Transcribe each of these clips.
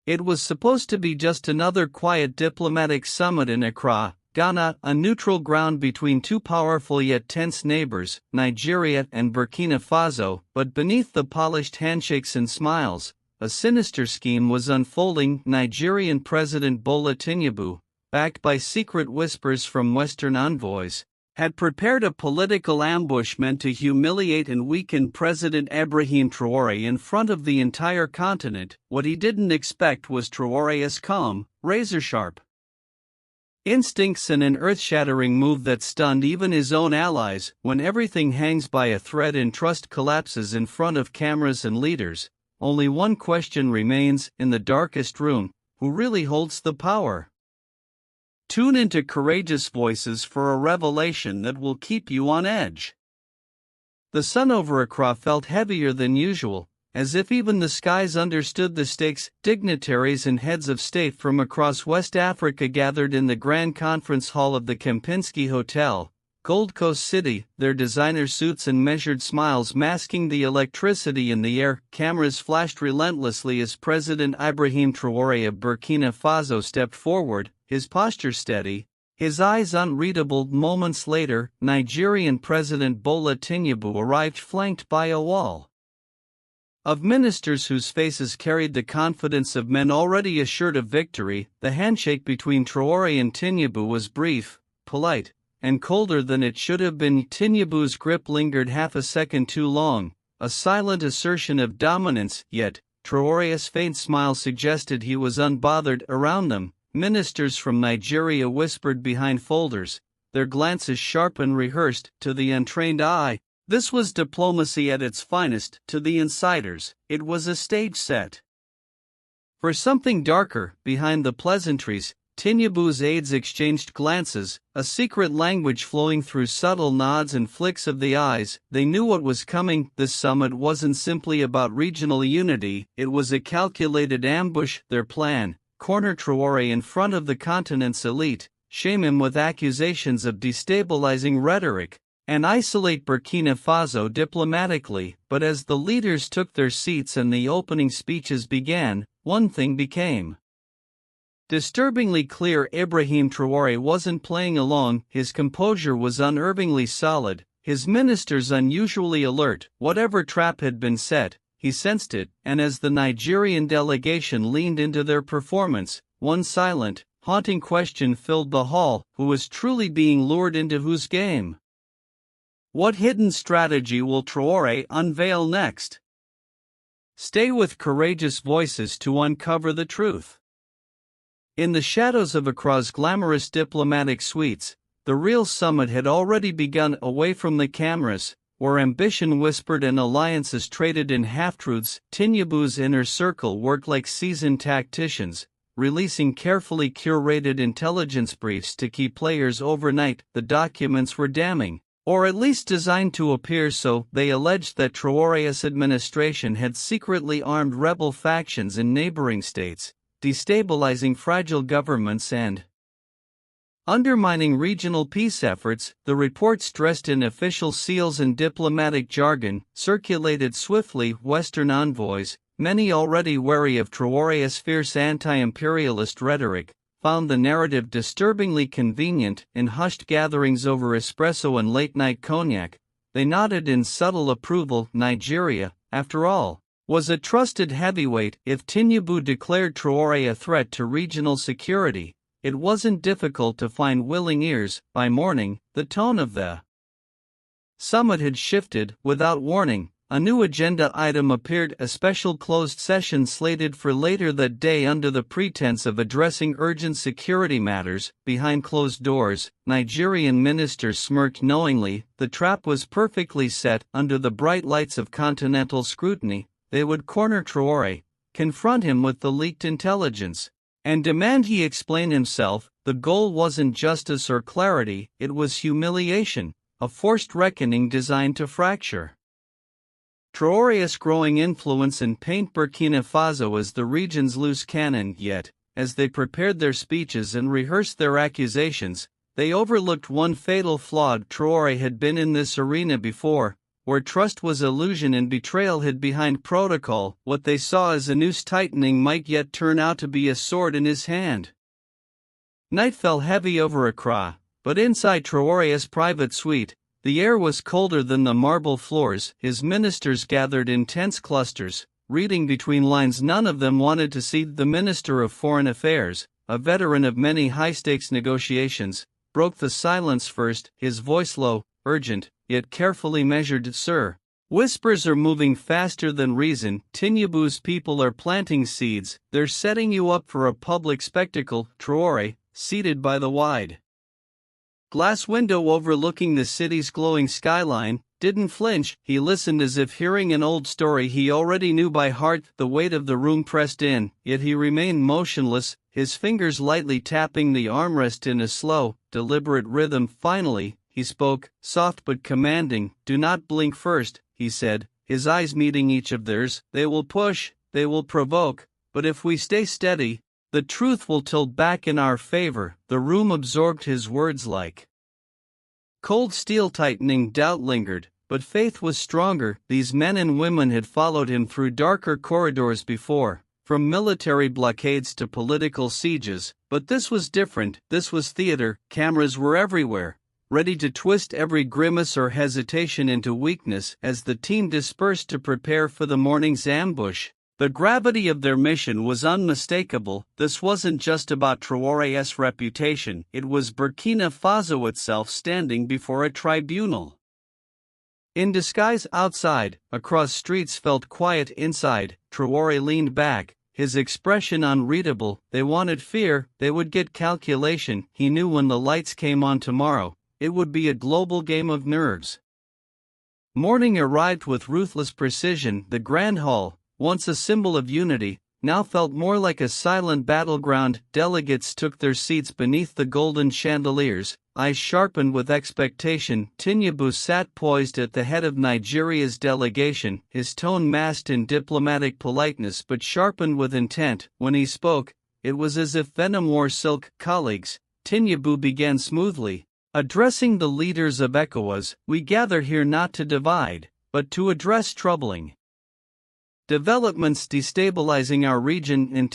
It was supposed to be just another quiet diplomatic summit in Accra, Ghana, a neutral ground between two powerful yet tense neighbors, Nigeria and Burkina Faso, but beneath the polished handshakes and smiles, a sinister scheme was unfolding. Nigerian President Bola Tinubu, backed by secret whispers from Western envoys, had prepared a political ambush meant to humiliate and weaken President Ibrahim Traoré in front of the entire continent. What he didn't expect was Traoré's calm, razor-sharp instincts and an earth-shattering move that stunned even his own allies. When everything hangs by a thread and trust collapses in front of cameras and leaders, only one question remains: in the darkest room, who really holds the power? Tune into Courageous Voices for a revelation that will keep you on edge. The sun over Accra felt heavier than usual, as if even the skies understood the stakes. Dignitaries and heads of state from across West Africa gathered in the Grand Conference Hall of the Kempinski Hotel, Gold Coast City, their designer suits and measured smiles masking the electricity in the air. Cameras flashed relentlessly as President Ibrahim Traoré of Burkina Faso stepped forward, his posture steady, his eyes unreadable. Moments later, Nigerian President Bola Tinubu arrived flanked by a wall of ministers whose faces carried the confidence of men already assured of victory. The handshake between Traoré and Tinubu was brief, polite, and colder than it should have been. Tinubu's grip lingered half a second too long, a silent assertion of dominance, yet Traoré's faint smile suggested he was unbothered. Around them, ministers from Nigeria whispered behind folders, their glances sharp and rehearsed. To the untrained eye, this was diplomacy at its finest. To the insiders, it was a stage set for something darker. Behind the pleasantries, Tinubu's aides exchanged glances, a secret language flowing through subtle nods and flicks of the eyes. They knew what was coming. This summit wasn't simply about regional unity, it was a calculated ambush. Their plan: corner Traoré in front of the continent's elite, shame him with accusations of destabilizing rhetoric, and isolate Burkina Faso diplomatically. But as the leaders took their seats and the opening speeches began, one thing became disturbingly clear: Ibrahim Traoré wasn't playing along. His composure was unervingly solid, his ministers unusually alert. Whatever trap had been set, he sensed it, and as the Nigerian delegation leaned into their performance, one silent, haunting question filled the hall: who was truly being lured into whose game? What hidden strategy will Traoré unveil next? Stay with Courageous Voices to uncover the truth. In the shadows of Accra's glamorous diplomatic suites, the real summit had already begun. Away from the cameras, where ambition whispered and alliances traded in half-truths, Tinubu's inner circle worked like seasoned tacticians, releasing carefully curated intelligence briefs to key players overnight. The documents were damning, or at least designed to appear so. They alleged that Traoré's administration had secretly armed rebel factions in neighboring states, destabilizing fragile governments and undermining regional peace efforts. The reports, dressed in official seals and diplomatic jargon, circulated swiftly. Western envoys, many already wary of Traoré's fierce anti-imperialist rhetoric, found the narrative disturbingly convenient. In hushed gatherings over espresso and late-night cognac, they nodded in subtle approval. Nigeria, after all, was a trusted heavyweight. If Tinubu declared Traoré a threat to regional security, it wasn't difficult to find willing ears. By morning, the tone of the summit had shifted. Without warning, a new agenda item appeared: a special closed session slated for later that day under the pretense of addressing urgent security matters. Behind closed doors, Nigerian ministers smirked knowingly. The trap was perfectly set. Under the bright lights of continental scrutiny, they would corner Traoré, confront him with the leaked intelligence, and demand he explain himself. The goal wasn't justice or clarity, it was humiliation, a forced reckoning designed to fracture Traoré's growing influence and paint Burkina Faso as the region's loose cannon. Yet, as they prepared their speeches and rehearsed their accusations, they overlooked one fatal flaw. Traoré had been in this arena before, where trust was illusion and betrayal hid behind protocol, what they saw as a noose tightening might yet turn out to be a sword in his hand. Night fell heavy over Accra, but inside Traoré's private suite, the air was colder than the marble floors. His ministers gathered in tense clusters, reading between lines. None of them wanted to see the Minister of Foreign Affairs, a veteran of many high-stakes negotiations, broke the silence first, his voice low, urgent, yet carefully measured. Sir, whispers are moving faster than reason. Tinubu's people are planting seeds, they're setting you up for a public spectacle. Traoré, seated by the wide glass window overlooking the city's glowing skyline, didn't flinch. He listened as if hearing an old story he already knew by heart. The weight of the room pressed in, yet he remained motionless, his fingers lightly tapping the armrest in a slow, deliberate rhythm. Finally, he spoke, soft but commanding. Do not blink. First, he said, his eyes meeting each of theirs. They will push, they will provoke, but if we stay steady, the truth will tilt back in our favor. The room absorbed his words like cold steel. Tightening doubt lingered, but faith was stronger. These men and women had followed him through darker corridors before, from military blockades to political sieges, but this was different. This was theater. Cameras were everywhere, ready to twist every grimace or hesitation into weakness. As the team dispersed to prepare for the morning's ambush, the gravity of their mission was unmistakable. This wasn't just about Traoré's reputation, it was Burkina Faso itself standing before a tribunal. In disguise outside, across streets felt quiet. Inside, Traoré leaned back, his expression unreadable. They wanted fear, they would get calculation. He knew when the lights came on tomorrow, it would be a global game of nerves. Morning arrived with ruthless precision. The Grand Hall, once a symbol of unity, now felt more like a silent battleground. Delegates took their seats beneath the golden chandeliers, eyes sharpened with expectation. Tinubu sat poised at the head of Nigeria's delegation, his tone masked in diplomatic politeness but sharpened with intent. When he spoke, it was as if venom wore silk. Colleagues, Tinubu began smoothly, addressing the leaders of ECOWAS, we gather here not to divide, but to address troubling developments destabilizing our region.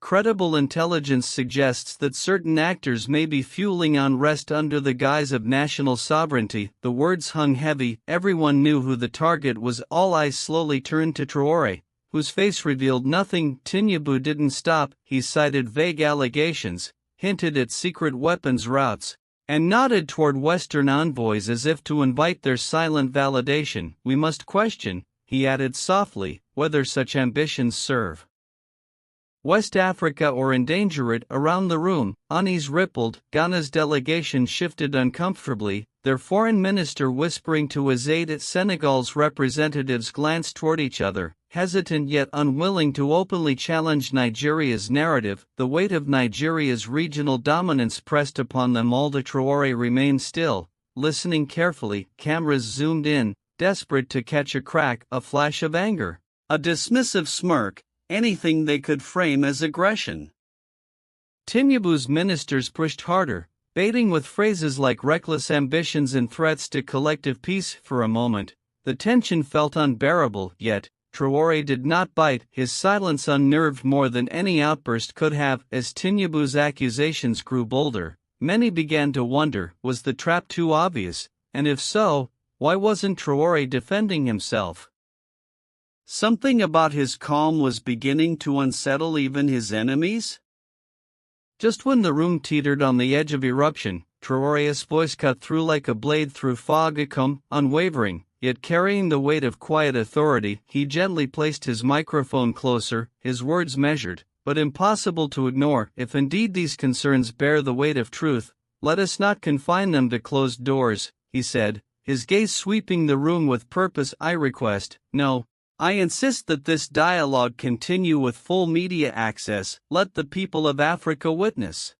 Credible intelligence suggests that certain actors may be fueling unrest under the guise of national sovereignty. The words hung heavy, everyone knew who the target was. All eyes slowly turned to Traoré, whose face revealed nothing. Tinubu didn't stop, he cited vague allegations, hinted at secret weapons routes, and nodded toward Western envoys as if to invite their silent validation. We must question, he added softly, whether such ambitions serve West Africa or endanger it. Around the room, unease rippled. Ghana's delegation shifted uncomfortably, their foreign minister whispering to his aide. Senegal's representatives glanced toward each other, hesitant yet unwilling to openly challenge Nigeria's narrative. The weight of Nigeria's regional dominance pressed upon them all. Traoré remained still, listening carefully. Cameras zoomed in, desperate to catch a crack, a flash of anger, a dismissive smirk, anything they could frame as aggression. Tinubu's ministers pushed harder, baiting with phrases like reckless ambitions and threats to collective peace. For a moment, the tension felt unbearable, yet Traoré did not bite. His silence unnerved more than any outburst could have. As Tinubu's accusations grew bolder, many began to wonder, was the trap too obvious? And if so, why wasn't Traoré defending himself? Something about his calm was beginning to unsettle even his enemies. Just when the room teetered on the edge of eruption, Traoré's voice cut through like a blade through fog. Unwavering, yet carrying the weight of quiet authority, he gently placed his microphone closer, his words measured, but impossible to ignore. If indeed these concerns bear the weight of truth, let us not confine them to closed doors, he said, his gaze sweeping the room with purpose. I request, no, I insist that this dialogue continue with full media access. Let the people of Africa witness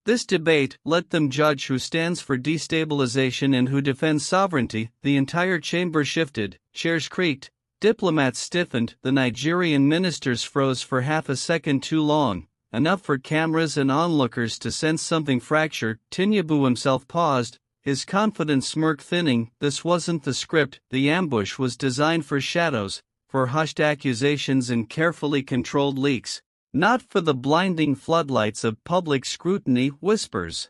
this debate. Let them judge who stands for destabilization and who defends sovereignty. The entire chamber shifted, chairs creaked, diplomats stiffened, the Nigerian ministers froze for half a second too long, enough for cameras and onlookers to sense something fractured. Tinubu himself paused, his confident smirk thinning. This wasn't the script. The ambush was designed for shadows, for hushed accusations and carefully controlled leaks, not for the blinding floodlights of public scrutiny. Whispers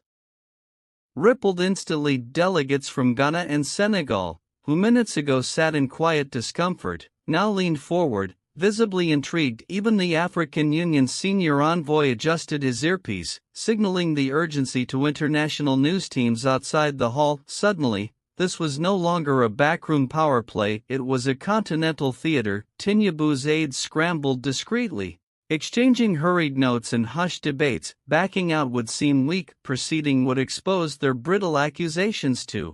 rippled instantly. Delegates from Ghana and Senegal, who minutes ago sat in quiet discomfort, now leaned forward, visibly intrigued. Even the African Union's senior envoy adjusted his earpiece, signaling the urgency to international news teams outside the hall. Suddenly, this was no longer a backroom power play, it was a continental theater. Tinubu's aides scrambled discreetly, exchanging hurried notes and hushed debates. Backing out would seem weak, proceeding would expose their brittle accusations to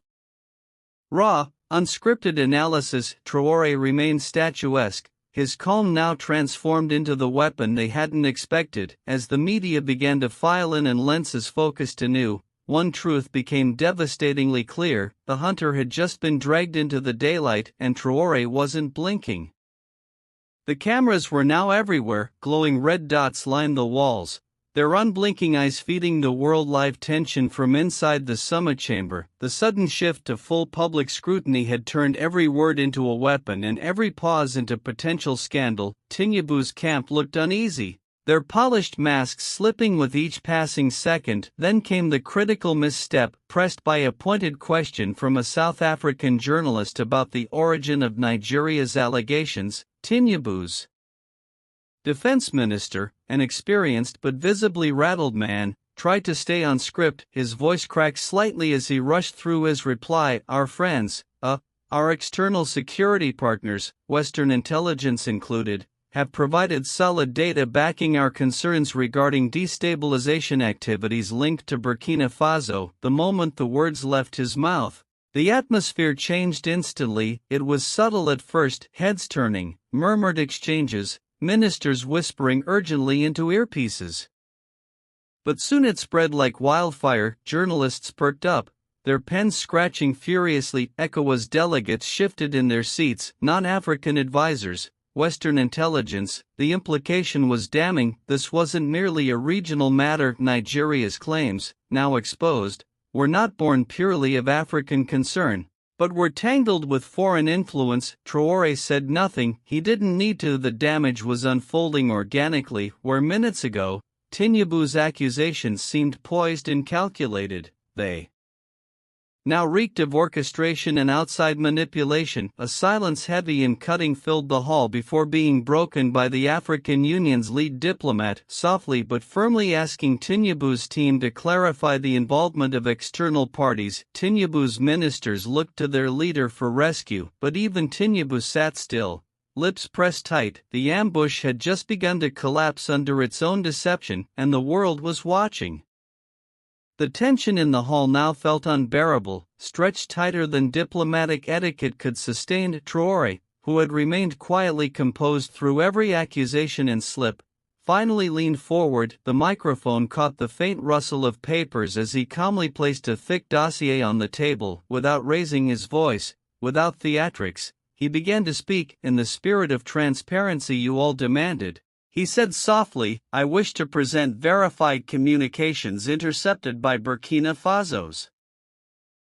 raw, unscripted analysis. Traoré remained statuesque, his calm now transformed into the weapon they hadn't expected. As the media began to file in and lenses focused anew, one truth became devastatingly clear: the hunter had just been dragged into the daylight, and Traoré wasn't blinking. The cameras were now everywhere, glowing red dots lined the walls, their unblinking eyes feeding the world. Live tension from inside the summit chamber. The sudden shift to full public scrutiny had turned every word into a weapon and every pause into potential scandal. Tinubu's camp looked uneasy, their polished masks slipping with each passing second. Then came the critical misstep, pressed by a pointed question from a South African journalist about the origin of Nigeria's allegations. Tinubu's defense minister, an experienced but visibly rattled man, tried to stay on script. His voice cracked slightly as he rushed through his reply. Our friends, our external security partners, Western intelligence included, have provided solid data backing our concerns regarding destabilization activities linked to Burkina Faso. The moment the words left his mouth, the atmosphere changed instantly. It was subtle at first, heads turning, murmured exchanges, ministers whispering urgently into earpieces. But soon it spread like wildfire. Journalists perked up, their pens scratching furiously. ECOWAS delegates shifted in their seats, non-African advisors, Western intelligence. The implication was damning. This wasn't merely a regional matter. Nigeria's claims, now exposed, were not born purely of African concern, but were tangled with foreign influence. Traoré said nothing. He didn't need to. The damage was unfolding organically. Where minutes ago, Tinubu's accusations seemed poised and calculated, they now reeked of orchestration and outside manipulation. A silence heavy and cutting filled the hall before being broken by the African Union's lead diplomat, softly but firmly asking Tinubu's team to clarify the involvement of external parties. Tinubu's ministers looked to their leader for rescue, but even Tinubu sat still, lips pressed tight. The ambush had just begun to collapse under its own deception, and the world was watching. The tension in the hall now felt unbearable, stretched tighter than diplomatic etiquette could sustain. Traoré, who had remained quietly composed through every accusation and slip, finally leaned forward. The microphone caught the faint rustle of papers as he calmly placed a thick dossier on the table. Without raising his voice, without theatrics, he began to speak. In the spirit of transparency you all demanded, he said softly, I wish to present verified communications intercepted by Burkina Faso's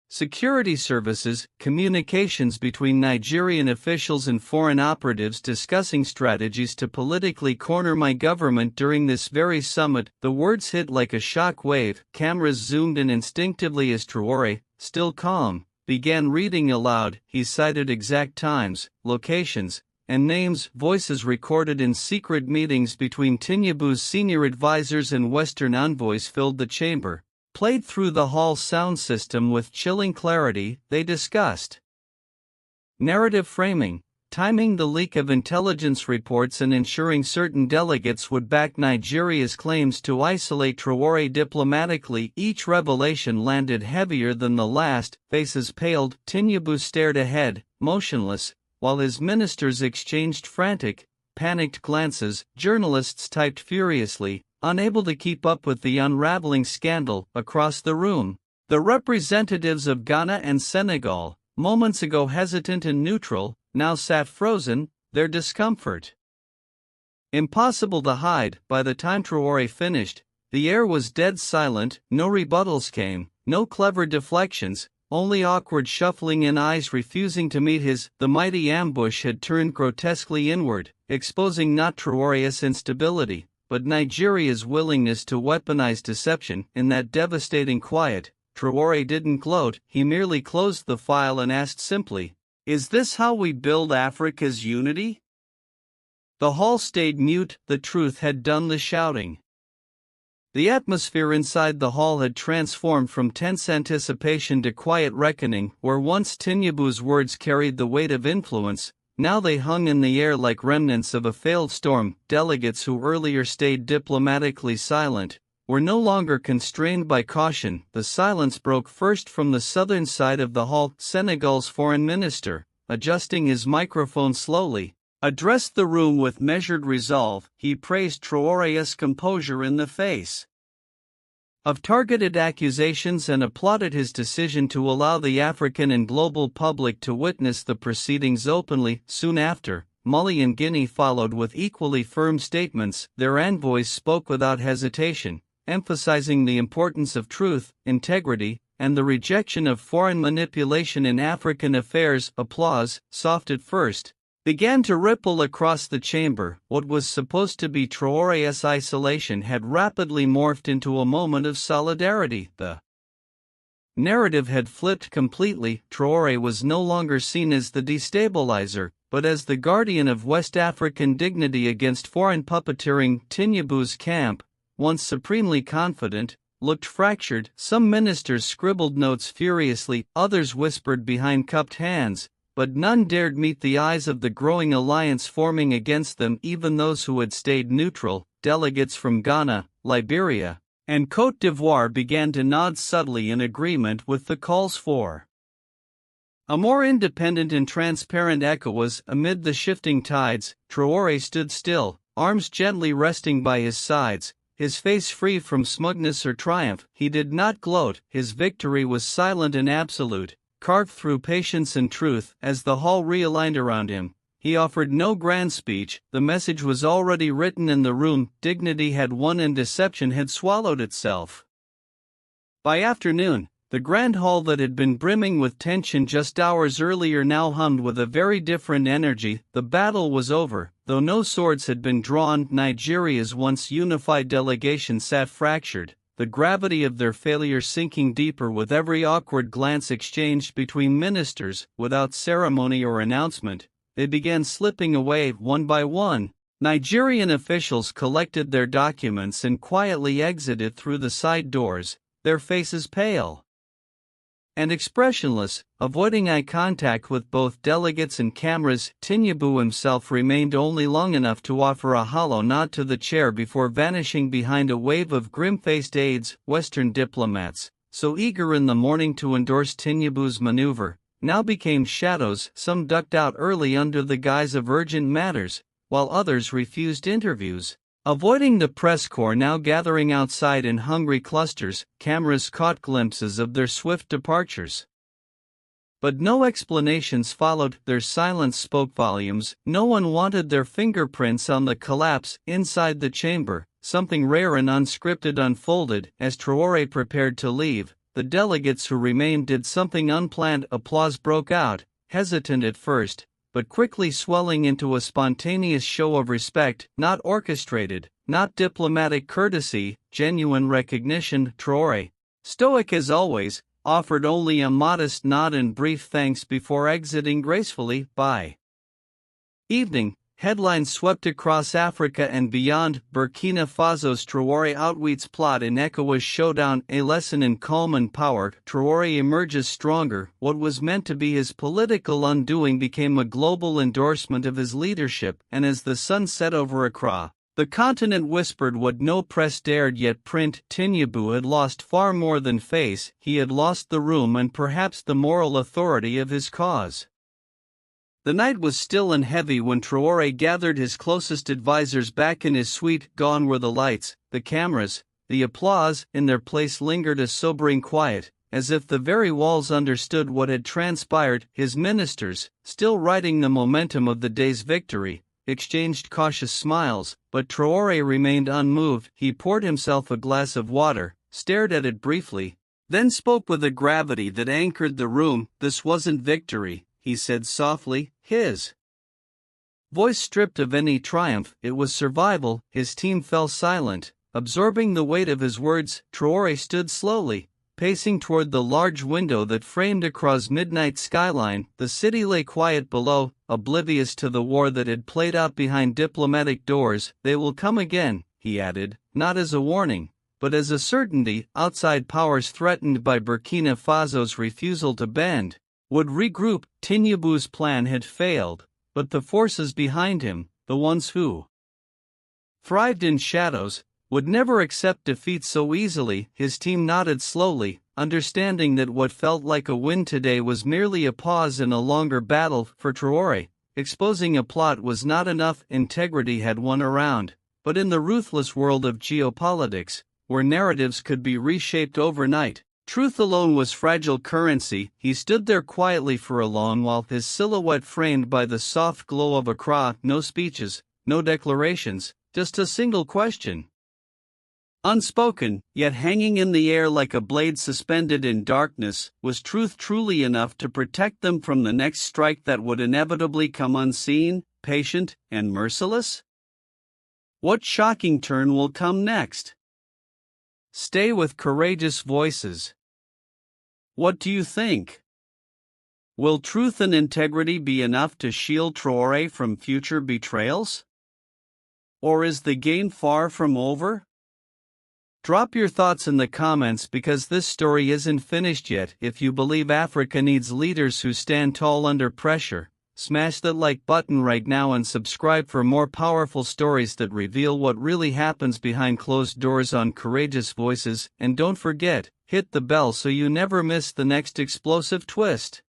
security services, communications between Nigerian officials and foreign operatives discussing strategies to politically corner my government during this very summit. The words hit like a shock wave. Cameras zoomed in instinctively as Traoré, still calm, began reading aloud. He cited exact times, locations, and names. Voices recorded in secret meetings between Tinubu's senior advisors and Western envoys filled the chamber, played through the hall sound system with chilling clarity. They discussed narrative framing, timing the leak of intelligence reports and ensuring certain delegates would back Nigeria's claims to isolate Traoré diplomatically. Each revelation landed heavier than the last. Faces paled. Tinubu stared ahead, motionless, while his ministers exchanged frantic, panicked glances. Journalists typed furiously, unable to keep up with the unraveling scandal. Across the room, the representatives of Ghana and Senegal, moments ago hesitant and neutral, now sat frozen, their discomfort impossible to hide. By the time Traoré finished, the air was dead silent. No rebuttals came, no clever deflections, only awkward shuffling and eyes refusing to meet his. The mighty ambush had turned grotesquely inward, exposing not Traoré's instability, but Nigeria's willingness to weaponize deception. In that devastating quiet, Traoré didn't gloat, he merely closed the file and asked simply, "Is this how we build Africa's unity?" The hall stayed mute, the truth had done the shouting. The atmosphere inside the hall had transformed from tense anticipation to quiet reckoning. Where once Tinubu's words carried the weight of influence, now they hung in the air like remnants of a failed storm. Delegates who earlier stayed diplomatically silent were no longer constrained by caution. The silence broke first from the southern side of the hall. Senegal's foreign minister, adjusting his microphone slowly, addressed the room with measured resolve. He praised Traoré's composure in the face of targeted accusations and applauded his decision to allow the African and global public to witness the proceedings openly. Soon after, Mali and Guinea followed with equally firm statements. Their envoys spoke without hesitation, emphasizing the importance of truth, integrity, and the rejection of foreign manipulation in African affairs. Applause, soft at first, began to ripple across the chamber. What was supposed to be Traoré's isolation had rapidly morphed into a moment of solidarity. The narrative had flipped completely. Traoré was no longer seen as the destabilizer, but as the guardian of West African dignity against foreign puppeteering. Tinubu's camp, once supremely confident, looked fractured. Some ministers scribbled notes furiously, others whispered behind cupped hands, but none dared meet the eyes of the growing alliance forming against them. Even those who had stayed neutral, delegates from Ghana, Liberia, and Côte d'Ivoire, began to nod subtly in agreement with the calls for a more independent and transparent ECOWAS. Amid the shifting tides, Traoré stood still, arms gently resting by his sides, his face free from smugness or triumph. He did not gloat, his victory was silent and absolute, carved through patience and truth. As the hall realigned around him, he offered no grand speech. The message was already written in the room. Dignity had won and deception had swallowed itself. By afternoon, the grand hall that had been brimming with tension just hours earlier now hummed with a very different energy. The battle was over, though no swords had been drawn. Nigeria's once unified delegation sat fractured, the gravity of their failure sinking deeper with every awkward glance exchanged between ministers. Without ceremony or announcement, they began slipping away one by one. Nigerian officials collected their documents and quietly exited through the side doors, their faces pale and expressionless, avoiding eye contact with both delegates and cameras. Tinubu himself remained only long enough to offer a hollow nod to the chair before vanishing behind a wave of grim-faced aides. Western diplomats, so eager in the morning to endorse Tinubu's maneuver, now became shadows. Some ducked out early under the guise of urgent matters, while others refused interviews, avoiding the press corps now gathering outside in hungry clusters. Cameras caught glimpses of their swift departures, but no explanations followed. Their silence spoke volumes. No one wanted their fingerprints on the collapse. Inside the chamber, something rare and unscripted unfolded. As Traoré prepared to leave, the delegates who remained did something unplanned. Applause broke out, hesitant at first, but quickly swelling into a spontaneous show of respect, not orchestrated, not diplomatic courtesy, genuine recognition. Traoré, stoic as always, offered only a modest nod and brief thanks before exiting gracefully. By evening, headlines swept across Africa and beyond. Burkina Faso's Traoré outwits plot in ECOWAS showdown, a lesson in calm and power. Traoré emerges stronger. What was meant to be his political undoing became a global endorsement of his leadership, and as the sun set over Accra, the continent whispered what no press dared yet print. Tinubu had lost far more than face. He had lost the room and perhaps the moral authority of his cause. The night was still and heavy when Traoré gathered his closest advisors back in his suite. Gone were the lights, the cameras, the applause. In their place lingered a sobering quiet, as if the very walls understood what had transpired. His ministers, still riding the momentum of the day's victory, exchanged cautious smiles, but Traoré remained unmoved. He poured himself a glass of water, stared at it briefly, then spoke with a gravity that anchored the room. "This wasn't victory," he said softly, his voice stripped of any triumph. "It was survival." His team fell silent, absorbing the weight of his words. Traoré stood slowly, pacing toward the large window that framed Accra's midnight skyline. The city lay quiet below, oblivious to the war that had played out behind diplomatic doors. "They will come again," he added, not as a warning, but as a certainty. Outside powers, threatened by Burkina Faso's refusal to bend, would regroup. Tinubu's plan had failed, but the forces behind him, the ones who thrived in shadows, would never accept defeat so easily. His team nodded slowly, understanding that what felt like a win today was merely a pause in a longer battle. For Traoré, exposing a plot was not enough. Integrity had won around, but in the ruthless world of geopolitics, where narratives could be reshaped overnight, truth alone was fragile currency. He stood there quietly for a long while, his silhouette framed by the soft glow of Accra. No speeches, no declarations, just a single question, unspoken, yet hanging in the air like a blade suspended in darkness. Was truth truly enough to protect them from the next strike that would inevitably come, unseen, patient, and merciless? What shocking turn will come next? Stay with Courageous Voices. What do you think? Will truth and integrity be enough to shield Traoré from future betrayals? Or is the game far from over? Drop your thoughts in the comments, because this story isn't finished yet. If you believe Africa needs leaders who stand tall under pressure, smash that like button right now and subscribe for more powerful stories that reveal what really happens behind closed doors on Courageous Voices. And don't forget, hit the bell so you never miss the next explosive twist.